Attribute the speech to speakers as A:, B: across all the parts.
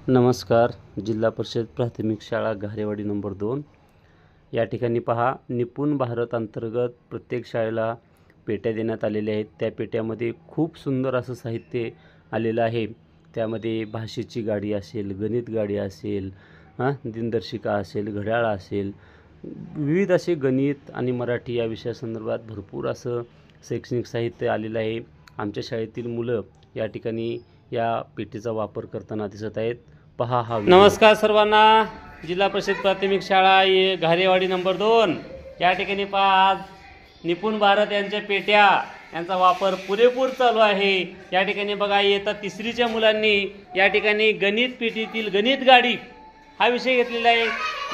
A: नमस्कार. जिल्हा परिषद प्राथमिक शाळा घारेवाडी नंबर 2 या ठिकाणी पहा, निपुण भारत अंतर्गत प्रत्येक शाळेला पेट्या देण्यात आलेल्या आहेत. त्या पेट्यामध्ये खूप सुंदर असं साहित्य आलेलं आहे. त्यामध्ये भाषेची गाडी असेल, गणित गाडी असेल, दिनदर्शिका असेल, घड्याळ असेल, विविध असे गणित आणि मराठी या विषयासंदर्भात भरपूर असं शैक्षणिक साहित्य आलेलं आहे. आमच्या शाळेतील मुलं या ठिकाणी या पेटीचा वापर करताना दिसत आहेत. पहा हा. नमस्कार सर्वांना. जिल्हा परिषद प्राथमिक शाळा घारेवाडी नंबर 2 या ठिकाणी पहा, आज निपुण भारत यांच्या पेट्या यांचा वापर पुरेपूर चालू आहे. या ठिकाणी बघा, इयत्ता 3रीच्या मुलांनी या ठिकाणी गणित पेटीतील गणित गाडी हा विषय घेतलेला आहे.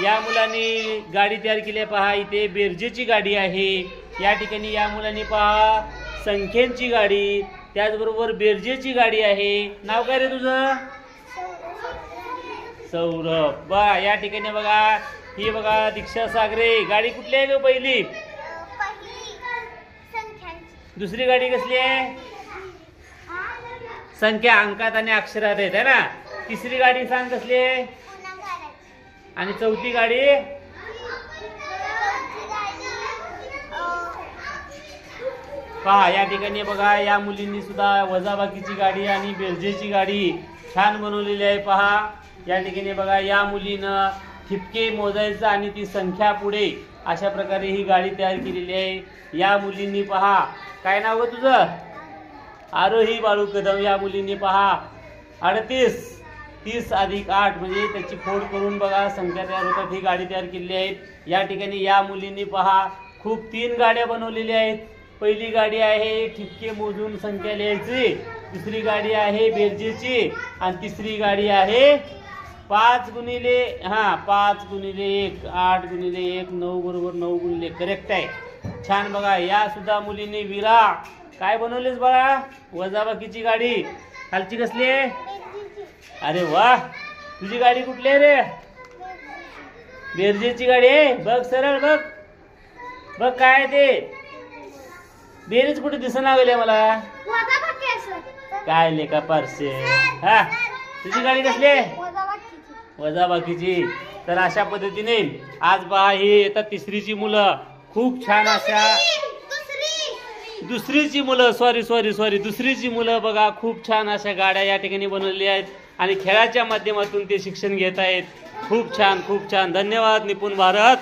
A: या मुलांनी गाडी तयार केली आहे. पहा, इथे बेरजेची गाडी आहे. या ठिकाणी या मुलांनी पहा संख्यांची गाडी, त्याचबरोबर बेरजेची गाडी आहे. नाव काय रे तुझं? सौरभ. बा या ठिकाणी बघा, ही बघा दीक्षा सागरे. गाडी कुठली आहे ग? पहिली. दुसरी गाडी कसली आहे? संख्या, अंकात आणि अक्षरात आहेत है ना. तिसरी गाडी सांग कसली आहे? आणि चौथी गाडी? पहा, या ठिकाणी बघा, या मुलींनी सुद्धा वजाबाकीची गाडी आणि बेरजेची गाडी छान बनवलेली आहे. पहा, या ठिकाणी बघा, या मुलीनं ठिपके मोजायचं आणि ती संख्या पुढे अशा प्रकारे ही गाडी तयार केलेली आहे. या मुलींनी पहा, काय नाव आहे तुझं? आरोही बाळू कदम. या मुलींनी पहा 38 30 + 8 म्हणजे त्याची फोड करून बघा संख्या तयार होतात, ही गाडी तयार केलेली आहे. या ठिकाणी या मुलींनी पहा खूप 3 गाड्या बनवलेल्या आहेत. पहिली गाडी आहे ठिपके मोजून संख्या लिहायची, दुसरी गाडी आहे बेरजेची, आणि तिसरी गाडी आहे 5 × 1 8 × 1 9 = 9 × 1. करेक्ट आहे. छान. बघा, या सुद्धा मुलींनी विरा काय बनवलेस बाळा? वजाबाकीची गाडी. खालची कसली आहे? अरे वा, तुझी गाडी कुठली आहे रे? बेरजेची गाडी आहे. बघ सरळ बघ बघ, काय ते बेरीज कुठे दिसना गेले मला. काय लेखा पारसे. हा, तुझी गाडी कसली आहे? वजाबाकीची. तर अशा पद्धतीने आज पहा, ही येतात 3रीची मुलं खूप छान अशा दुसरीची मुलं बघा खूप छान अशा गाड्या या ठिकाणी बनवलेल्या आहेत आणि खेळाच्या माध्यमातून ते शिक्षण घेत आहेत. खूप छान. धन्यवाद निपुण भारत.